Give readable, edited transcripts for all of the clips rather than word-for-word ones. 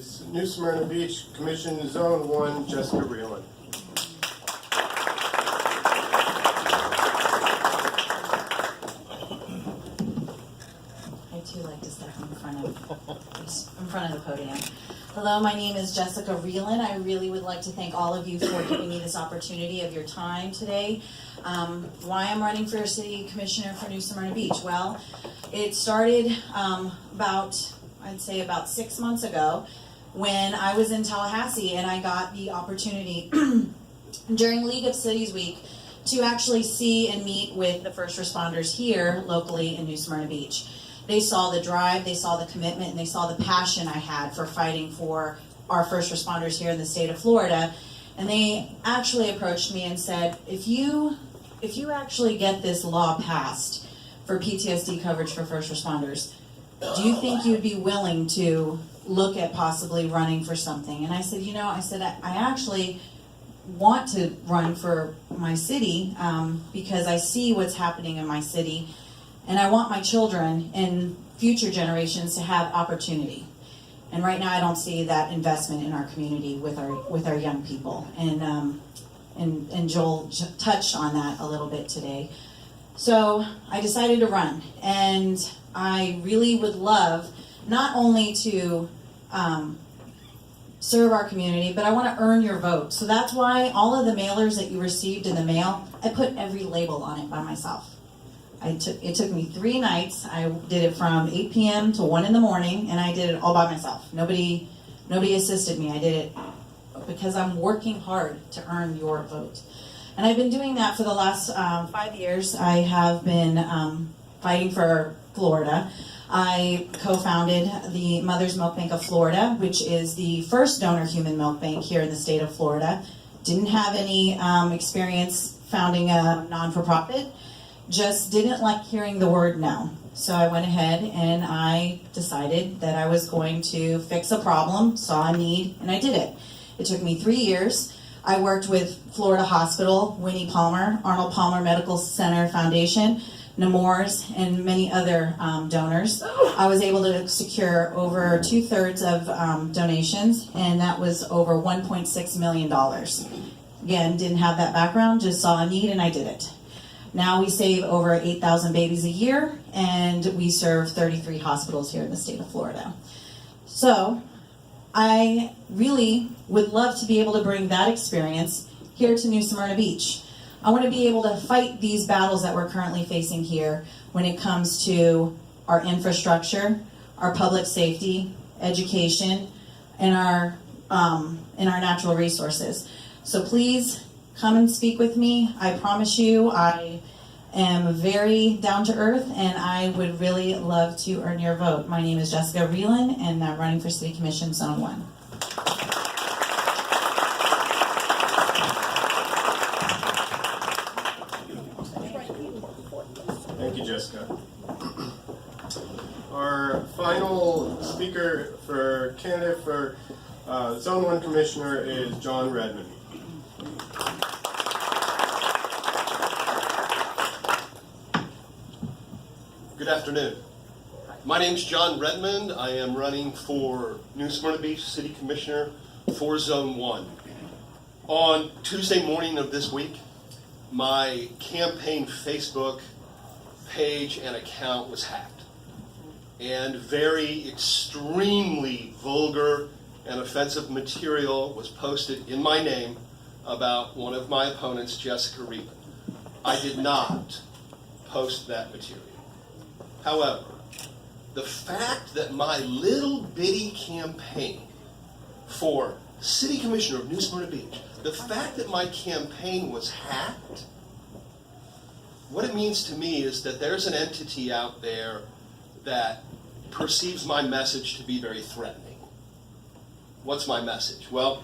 is New Smyrna Beach Commission Zone 1, Jessica Reeland. I too like to step in front of the podium. Hello, my name is Jessica Reeland. I really would like to thank all of you for giving me this opportunity of your time today. Why I'm running for City Commissioner for New Smyrna Beach? Well, it started I'd say about 6 months ago when I was in Tallahassee and I got the opportunity during League of Cities Week to actually see and meet with the first responders here locally in New Smyrna Beach. They saw the drive, they saw the commitment, and they saw the passion I had for fighting for our first responders here in the state of Florida. And they actually approached me and said, if you actually get this law passed for PTSD coverage for first responders, do you think you'd be willing to look at possibly running for something? And I said, I actually want to run for my city because I see what's happening in my city. And I want my children and future generations to have opportunity. And right now I don't see that investment in our community with our young people. And Joel touched on that a little bit today. So I decided to run. And I really would love not only to serve our community, but I want to earn your vote. So that's why all of the mailers that you received in the mail, I put every label on it by myself. It took me 3 nights. I did it from 8 p.m. to 1 in the morning, and I did it all by myself. Nobody assisted me. I did it because I'm working hard to earn your vote. And I've been doing that for the last 5 years. I have been fighting for Florida. I co-founded the Mother's Milk Bank of Florida, which is the first donor human milk bank here in the state of Florida. Didn't have any experience founding a non-for-profit. Just didn't like hearing the word no. So I went ahead and I decided that I was going to fix a problem, saw a need, and I did it. It took me 3 years. I worked with Florida Hospital, Winnie Palmer, Arnold Palmer Medical Center Foundation, Nemours, and many other donors. I was able to secure over 2/3 of donations, and that was over $1.6 million. Again, didn't have that background, just saw a need and I did it. Now we save over 8,000 babies a year, and we serve 33 hospitals here in the state of Florida. So I really would love to be able to bring that experience here to New Smyrna Beach. I want to be able to fight these battles that we're currently facing here when it comes to our infrastructure, our public safety, education, and our natural resources. So please come and speak with me. I promise you I am very down to earth and I would really love to earn your vote. My name is Jessica Reeland and I'm running for City Commission Zone 1. Thank you, Jessica. Our final speaker for candidate for Zone 1 Commissioner is John Redmond. Good afternoon. My name's John Redmond. I am running for New Smyrna Beach City Commissioner for Zone 1. On Tuesday morning of this week, my campaign Facebook page and account was hacked. And very extremely vulgar and offensive material was posted in my name about one of my opponents, Jessica Reeland. I did not post that material. However, the fact that my little bitty campaign for City Commissioner of New Smyrna Beach, the fact that my campaign was hacked, what it means to me is that there's an entity out there that perceives my message to be very threatening. What's my message? Well,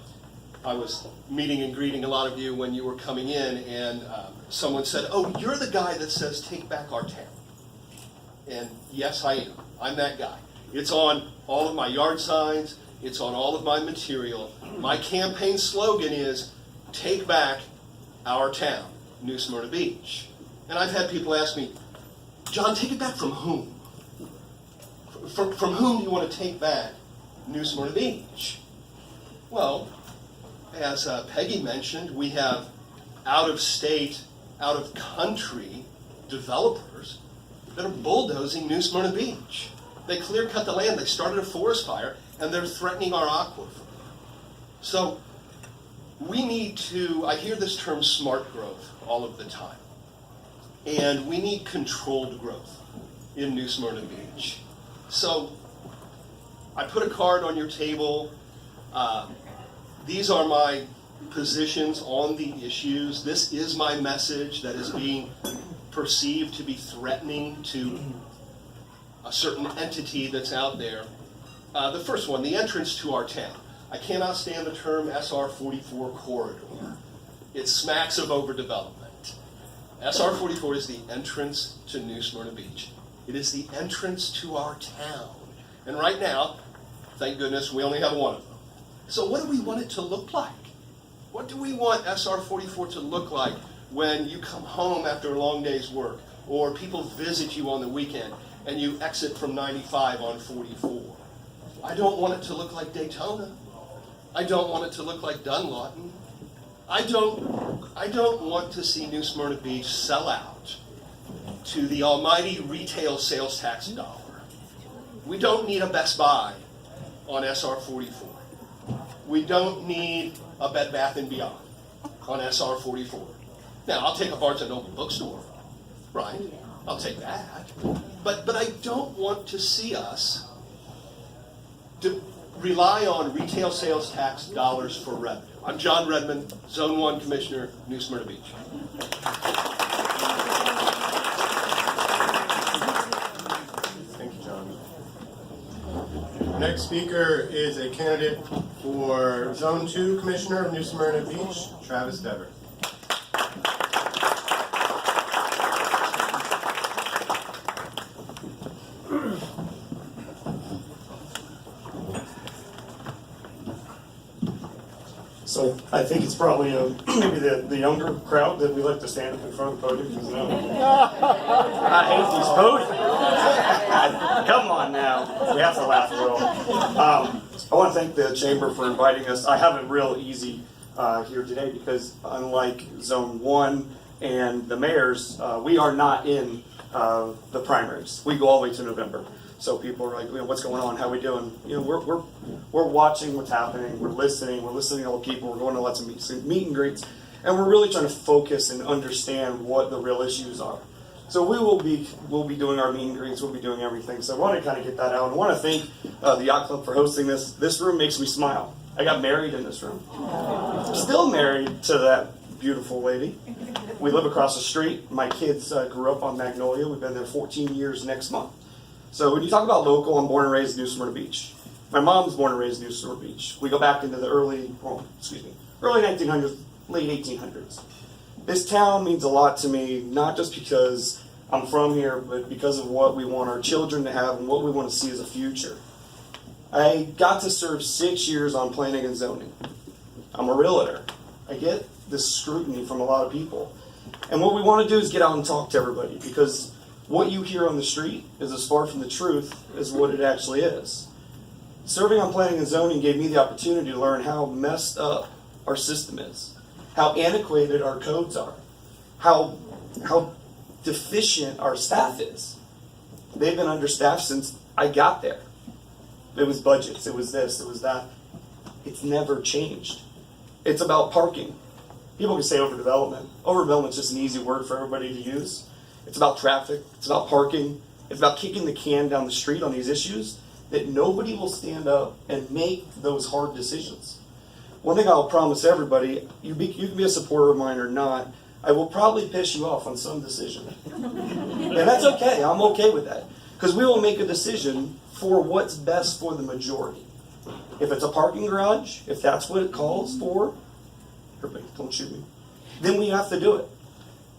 I was meeting and greeting a lot of you when you were coming in, and someone said, "Oh, you're the guy that says take back our town." And yes, I am. I'm that guy. It's on all of my yard signs. It's on all of my material. My campaign slogan is, take back our town, New Smyrna Beach. And I've had people ask me, John, take it back from whom? From whom do you want to take back New Smyrna Beach? Well, as Peggy mentioned, we have out-of-state, out-of-country developers that are bulldozing New Smyrna Beach. They clear-cut the land, they started a forest fire, and they're threatening our aquifer. So we need to, I hear this term smart growth all of the time, and we need controlled growth in New Smyrna Beach. So I put a card on your table. These are my positions on the issues. This is my message that is being perceived to be threatening to a certain entity that's out there. The first one, the entrance to our town. I cannot stand the term SR 44 corridor. It smacks of overdevelopment. SR 44 is the entrance to New Smyrna Beach. It is the entrance to our town. And right now, thank goodness, we only have one of them. So what do we want it to look like? What do we want SR 44 to look like when you come home after a long day's work, or people visit you on the weekend and you exit from 95 on 44? I don't want it to look like Daytona. I don't want it to look like Dunlawton. I don't want to see New Smyrna Beach sell out to the almighty retail sales tax dollar. We don't need a Best Buy on SR 44. We don't need a Bed Bath & Beyond on SR 44. Now, I'll take a Barnes & Noble bookstore, right? I'll take that. But I don't want to see us rely on retail sales tax dollars for revenue. I'm John Redmond, Zone 1 Commissioner, New Smyrna Beach. Thank you, John. Next speaker is a candidate for Zone 2 Commissioner of New Smyrna Beach, Travis Dever. So I think it's probably maybe the younger crowd that we like to stand up in front of the podium. I hate these podiums. Come on now, we have to laugh a little. I want to thank the Chamber for inviting us. I have it real easy here today because unlike Zone 1 and the mayors, we are not in the primaries. We go all the way to November. So people are like, what's going on? How are we doing? We're watching what's happening. We're listening. We're listening to all the people. We're going to lots of meet and greets, and we're really trying to focus and understand what the real issues are. So we'll be doing our meet and greets. We'll be doing everything. So I want to kind of get that out. I want to thank the Yacht Club for hosting this. This room makes me smile. I got married in this room. Still married to that beautiful lady. We live across the street. My kids grew up on Magnolia. We've been there 14 years next month. So when you talk about local, I'm born and raised in New Smyrna Beach. My mom's born and raised in New Smyrna Beach. We go back into the early 1900s, late 1800s. This town means a lot to me, not just because I'm from here, but because of what we want our children to have and what we want to see as a future. I got to serve 6 years on planning and zoning. I'm a realtor. I get this scrutiny from a lot of people. And what we want to do is get out and talk to everybody, because what you hear on the street is as far from the truth as what it actually is. Serving on planning and zoning gave me the opportunity to learn how messed up our system is, how antiquated our codes are, how deficient our staff is. They've been understaffed since I got there. It was budgets, it was this, it was that. It's never changed. It's about parking. People can say overdevelopment. Overdevelopment is just an easy word for everybody to use. It's about traffic, it's about parking, it's about kicking the can down the street on these issues that nobody will stand up and make those hard decisions. One thing I'll promise everybody, you can be a supporter of mine or not, I will probably piss you off on some decision. And that's okay, I'm okay with that. Because we will make a decision for what's best for the majority. If it's a parking garage, if that's what it calls for, everybody, don't shoot me, then we have to do it.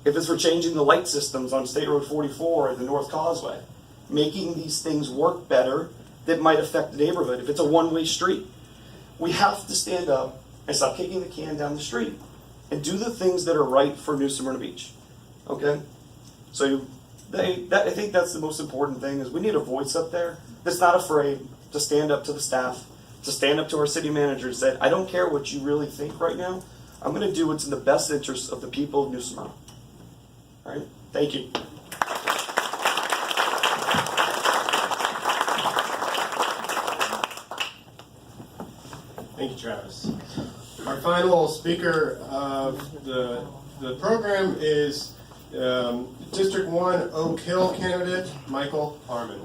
If it's for changing the light systems on State Road 44 or the North Causeway, making these things work better that might affect the neighborhood. If it's a one-way street, we have to stand up and stop kicking the can down the street and do the things that are right for New Smyrna Beach. Okay? So I think that's the most important thing, is we need a voice up there that's not afraid to stand up to the staff to stand up to our city manager and said, I don't care what you really think right now. I'm going to do what's in the best interest of the people of New Smyrna. All right? Thank you. Thank you, Travis. Our final speaker of the program is District 1 Oak Hill candidate, Michael Harmon.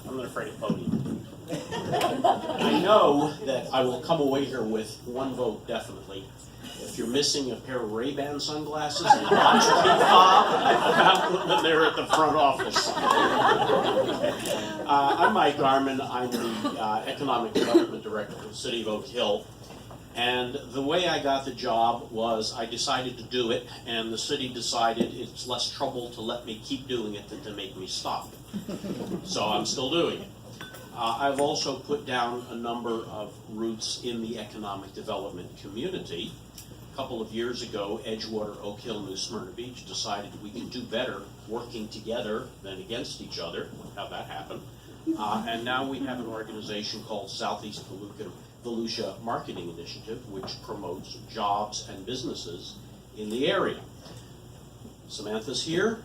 I'm not afraid of podium. I know that I will come away here with one vote, definitely. If you're missing a pair of Ray-Ban sunglasses and a bunch of I found them there at the front office. I'm Mike Garman. I'm the Economic Development Director for the City of Oak Hill. And the way I got the job was I decided to do it, and the city decided it's less trouble to let me keep doing it than to make me stop. So I'm still doing it. I've also put down a number of roots in the economic development community. A couple of years ago, Edgewater, Oak Hill, New Smyrna Beach decided we can do better working together than against each other. How'd that happen? And now we have an organization called Southeast Volusia Marketing Initiative, which promotes jobs and businesses in the area. Samantha's here.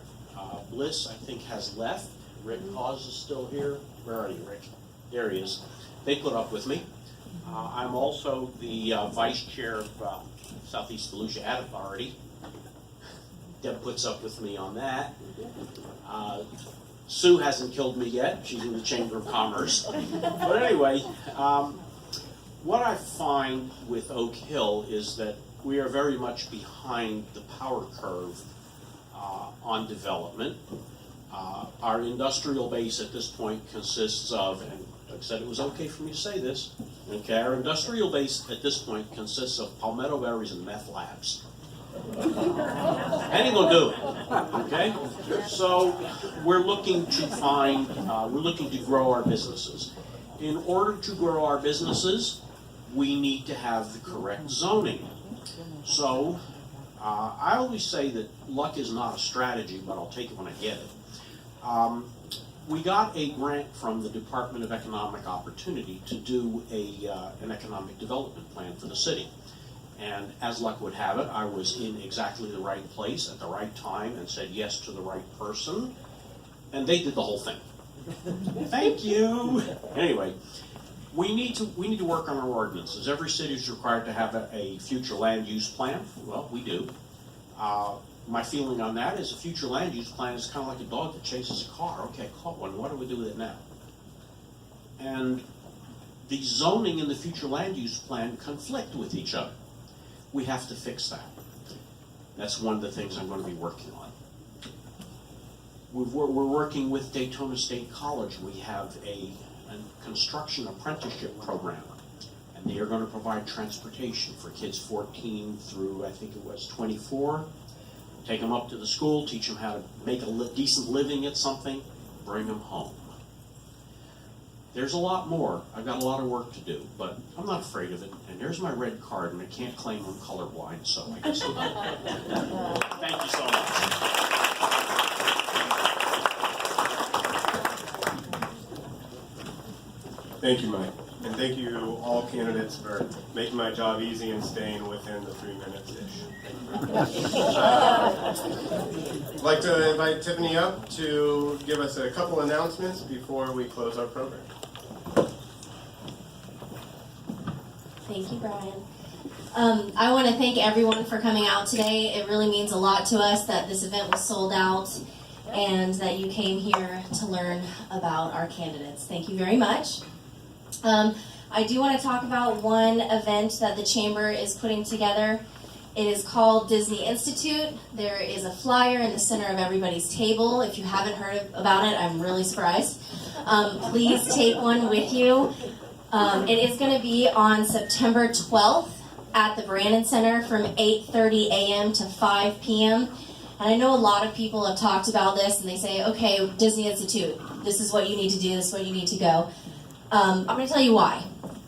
Bliss, I think, has left. Rick Hawes is still here. Where are you, Rick? There he is. They put up with me. I'm also the vice chair of Southeast Volusia Ad Authority. Deb puts up with me on that. Sue hasn't killed me yet. She's in the Chamber of Commerce. But anyway, what I find with Oak Hill is that we are very much behind the power curve on development. Our industrial base at this point consists of, and Doug said it was okay for me to say this, okay, our industrial base at this point consists of palmetto berries and meth labs. Ain't gonna do it, okay? So we're looking to grow our businesses. In order to grow our businesses, we need to have the correct zoning. So I always say that luck is not a strategy, but I'll take it when I get it. We got a grant from the Department of Economic Opportunity to do an economic development plan for the city. And as luck would have it, I was in exactly the right place at the right time and said yes to the right person. And they did the whole thing. Thank you. Anyway, we need to work on our ordinances. Every city is required to have a future land use plan. Well, we do. My feeling on that is a future land use plan is kind of like a dog that chases a car. Okay, caught one. What do we do with it now? And the zoning and the future land use plan conflict with each other. We have to fix that. That's one of the things I'm going to be working on. We're working with Daytona State College. We have a construction apprenticeship program, and they are going to provide transportation for kids 14 through, I think it was 24. Take them up to the school, teach them how to make a decent living at something, bring them home. There's a lot more. I've got a lot of work to do, but I'm not afraid of it. And there's my red card, and I can't claim I'm colorblind, so I guess I'm not. Thank you so much. Thank you, Mike. And thank you all candidates for making my job easy and staying within the 3 minutes-ish. I'd like to invite Tiffany up to give us a couple announcements before we close our program. Thank you, Brian. I want to thank everyone for coming out today. It really means a lot to us that this event was sold out and that you came here to learn about our candidates. Thank you very much. I do want to talk about one event that the Chamber is putting together. It is called Disney Institute. There is a flyer in the center of everybody's table. If you haven't heard about it, I'm really surprised. Please take one with you. It is going to be on September 12th at the Brandon Center from 8:30 a.m. to 5 p.m. And I know a lot of people have talked about this and they say, okay, Disney Institute, this is what you need to do, this is what you need to go. I'm going to tell you why.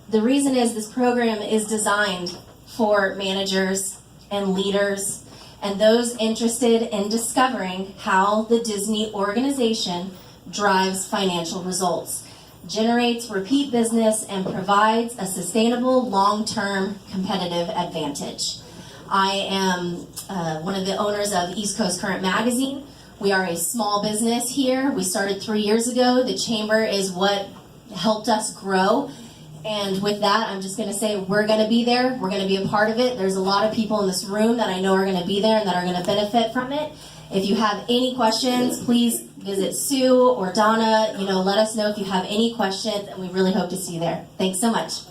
The reason is this program is designed for managers and leaders and those interested in discovering how the Disney organization drives financial results, generates repeat business, and provides a sustainable long-term competitive advantage. I am one of the owners of East Coast Current Magazine. We are a small business here. We started 3 years ago. The chamber is what helped us grow. And with that, I'm just going to say we're going to be there. We're going to be a part of it. There's a lot of people in this room that I know are going to be there and that are going to benefit from it. If you have any questions, please visit Sue or Donna. Let us know if you have any questions, and we really hope to see you there. Thanks so much.